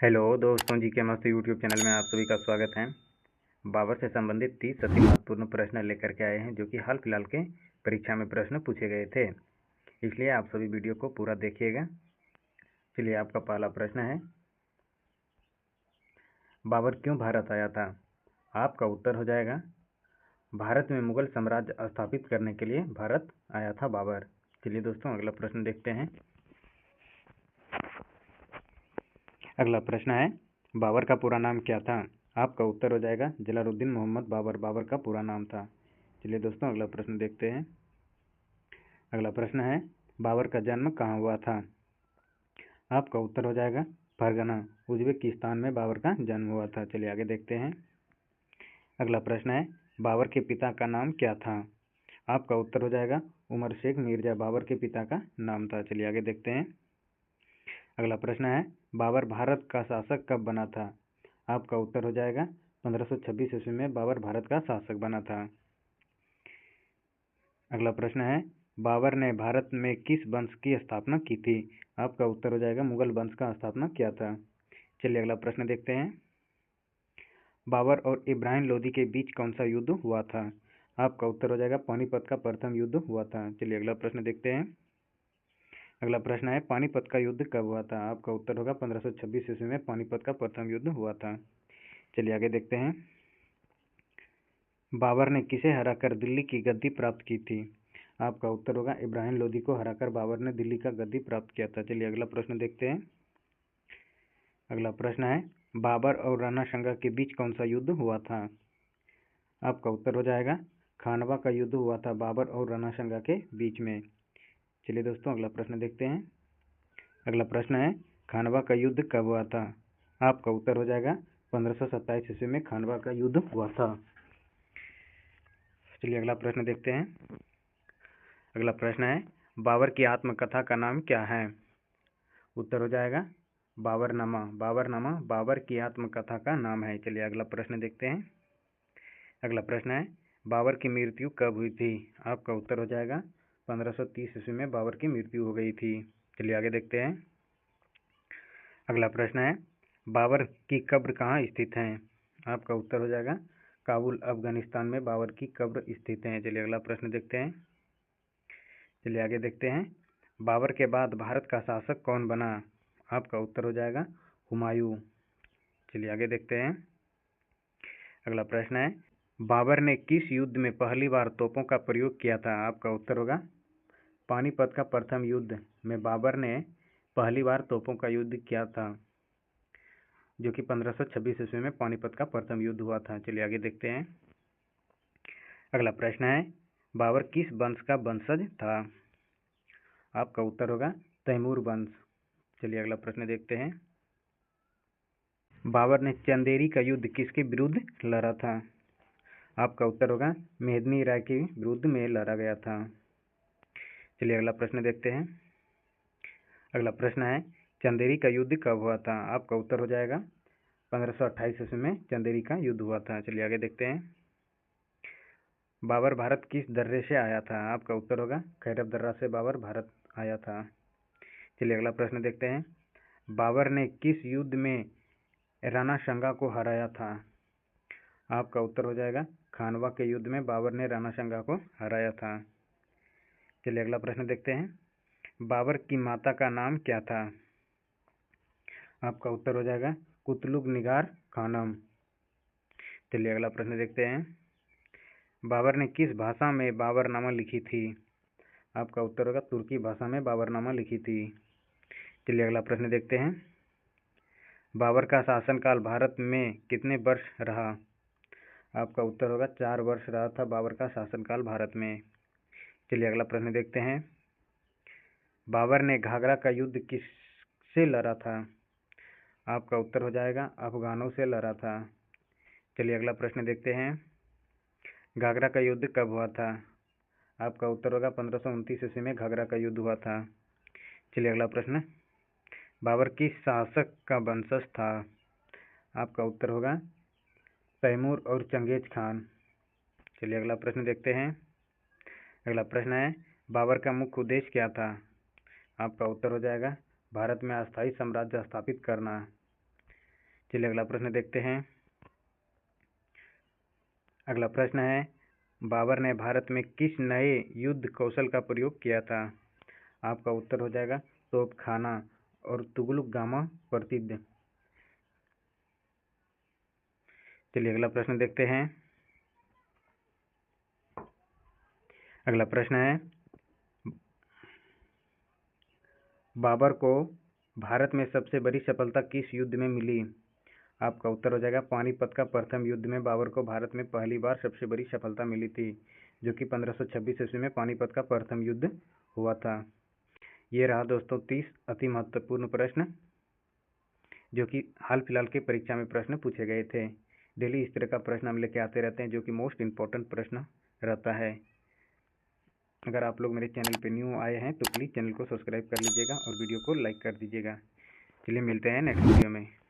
Hello दोस्तों, जी के मस्त यूट्यूब चैनल में आप सभी का स्वागत है। बाबर से संबंधित 30 अति महत्वपूर्ण प्रश्न लेकर के आए हैं, जो कि हाल फिलहाल के परीक्षा में प्रश्न पूछे गए थे। इसलिए आप सभी वीडियो को पूरा देखिएगा। चलिए, आपका पहला प्रश्न है, बाबर क्यों भारत आया था? आपका उत्तर हो जाएगा, भारत में मुगल साम्राज्य स्थापित करने के लिए भारत आया था बाबर। चलिए दोस्तों, अगला प्रश्न देखते हैं। अगला प्रश्न है, बाबर का पूरा नाम क्या था? आपका उत्तर हो जाएगा, जलालुद्दीन मोहम्मद बाबर। बाबर का पूरा नाम था। चलिए दोस्तों, अगला प्रश्न देखते हैं। अगला प्रश्न है, बाबर का जन्म कहाँ हुआ था? आपका उत्तर हो जाएगा, फरगना, उज्बेकिस्तान में बाबर का जन्म हुआ था। चलिए आगे देखते हैं। अगला प्रश्न है, बाबर के पिता का नाम क्या था? आपका उत्तर हो जाएगा, उमर शेख मिर्जा बाबर के पिता का नाम था। चलिए आगे देखते हैं। अगला प्रश्न है, बाबर भारत का शासक कब बना था? आपका उत्तर हो जाएगा, 1526 ईस्वी में बाबर भारत का शासक बना था। अगला प्रश्न है, बाबर ने भारत में किस वंश की स्थापना की थी? आपका उत्तर हो जाएगा, मुगल वंश का स्थापना किया था। चलिए अगला प्रश्न देखते हैं। बाबर और इब्राहिम लोदी के बीच कौन सा युद्ध हुआ था? आपका उत्तर हो जाएगा, पानीपत का प्रथम युद्ध हुआ था। चलिए अगला प्रश्न देखते हैं। अगला प्रश्न है, पानीपत का युद्ध कब हुआ था? आपका उत्तर होगा, 1526 ईस्वी में पानीपत का प्रथम युद्ध हुआ था। चलिए आगे देखते हैं। बाबर ने किसे हराकर दिल्ली की गद्दी प्राप्त की थी? आपका उत्तर होगा, इब्राहिम लोदी को हराकर बाबर ने दिल्ली का गद्दी प्राप्त किया था। चलिए अगला प्रश्न देखते हैं। अगला प्रश्न है, बाबर और राणा सांगा के बीच कौन सा युद्ध हुआ था? आपका उत्तर हो जाएगा, खानवा का युद्ध हुआ था बाबर और राणा सांगा के बीच में। चलिए दोस्तों, अगला प्रश्न देखते हैं। अगला प्रश्न है, खानवा का युद्ध कब हुआ था? आपका उत्तर हो जाएगा, 1527 ईस्वी में खानवा का युद्ध हुआ था। चलिए अगला प्रश्न देखते हैं। अगला प्रश्न है, बाबर की आत्मकथा का नाम क्या है? उत्तर हो जाएगा, बाबरनामा। बाबरनामा बाबर की आत्मकथा का नाम है। चलिए अगला प्रश्न देखते हैं। अगला प्रश्न है, बाबर की मृत्यु कब हुई थी? आपका उत्तर हो जाएगा, 1530 ईस्वी में बाबर की मृत्यु हो गई थी। चलिए आगे देखते हैं। अगला प्रश्न है, बाबर की कब्र कहाँ स्थित है? आपका उत्तर हो जाएगा, काबुल अफगानिस्तान में बाबर की कब्र स्थित है। चलिए अगला प्रश्न देखते हैं। चलिए आगे देखते हैं। बाबर के बाद भारत का शासक कौन बना? आपका उत्तर हो जाएगा, हुमायूं। चलिए आगे देखते हैं। अगला प्रश्न है, बाबर ने किस युद्ध में पहली बार तोपों का प्रयोग किया था? आपका उत्तर होगा, पानीपत का प्रथम युद्ध में बाबर ने पहली बार तोपों का युद्ध किया था, जो कि 1526 ईस्वी में पानीपत का प्रथम युद्ध हुआ था। चलिए आगे देखते हैं। अगला प्रश्न है, बाबर किस वंश का वंशज था? आपका उत्तर होगा, तैमूर वंश। चलिए अगला प्रश्न देखते हैं। बाबर ने चंदेरी का युद्ध किसके विरुद्ध लड़ा था? आपका उत्तर होगा, मेदिनी राय के विरुद्ध में लड़ा गया था। चलिए अगला प्रश्न देखते हैं। अगला प्रश्न है, चंदेरी का युद्ध कब हुआ था? आपका उत्तर हो जाएगा, 1528 ईस्वी में चंदेरी का युद्ध हुआ था। चलिए आगे देखते हैं। बाबर भारत किस दर्रे से आया था? आपका उत्तर होगा, खैरब दर्रा से बाबर भारत आया था। चलिए अगला प्रश्न देखते हैं। बाबर ने किस युद्ध में राणा सांगा को हराया था? आपका उत्तर हो जाएगा, खानवा के युद्ध में बाबर ने राणा सांगा को हराया था। चलिए अगला प्रश्न देखते हैं। बाबर की माता का नाम क्या था? आपका उत्तर हो जाएगा, कुतलुग निगार खानम। चलिए अगला प्रश्न देखते हैं। बाबर ने किस भाषा में बाबरनामा लिखी थी? आपका उत्तर होगा, तुर्की भाषा में बाबरनामा लिखी थी। चलिए अगला प्रश्न देखते हैं। बाबर का शासनकाल भारत में कितने वर्ष रहा? आपका उत्तर होगा, 4 वर्ष रहा था बाबर का शासनकाल भारत में। चलिए अगला प्रश्न देखते हैं। बाबर ने घाघरा का युद्ध किससे लड़ा था? आपका उत्तर हो जाएगा, अफगानों से लड़ा था। चलिए अगला प्रश्न देखते हैं। घाघरा का युद्ध कब हुआ था? आपका उत्तर होगा, 1529 ईस्वी में घाघरा का युद्ध हुआ था। चलिए अगला प्रश्न, बाबर किस शासक का वंशज था? आपका उत्तर होगा, तैमूर और चंगेज खान। चलिए अगला प्रश्न देखते हैं। अगला प्रश्न है, बाबर का मुख्य उद्देश्य क्या था? आपका उत्तर हो जाएगा, भारत में अस्थायी साम्राज्य स्थापित करना। चलिए अगला प्रश्न देखते हैं। अगला प्रश्न है, बाबर ने भारत में किस नए युद्ध कौशल का प्रयोग किया था? आपका उत्तर हो जाएगा तोपखाना और तुगलक-गामा प्रतिद्ध। चलिए अगला प्रश्न देखते हैं। अगला प्रश्न है, बाबर को भारत में सबसे बड़ी सफलता किस युद्ध में मिली? आपका उत्तर हो जाएगा पानीपत का प्रथम युद्ध में बाबर को भारत में पहली बार सबसे बड़ी सफलता मिली थी, जो कि 1526 ईस्वी में पानीपत का प्रथम युद्ध हुआ था। ये रहा दोस्तों 30 अति महत्वपूर्ण प्रश्न जो कि हाल फिलहाल के परीक्षा में प्रश्न पूछे गए थे। डेली इस तरह का प्रश्न हम लेके आते रहते हैं जो कि मोस्ट इम्पोर्टेंट प्रश्न रहता है। अगर आप लोग मेरे चैनल पे न्यू आए हैं तो प्लीज़ चैनल को सब्सक्राइब कर लीजिएगा और वीडियो को लाइक कर दीजिएगा। चलिए मिलते हैं नेक्स्ट वीडियो में।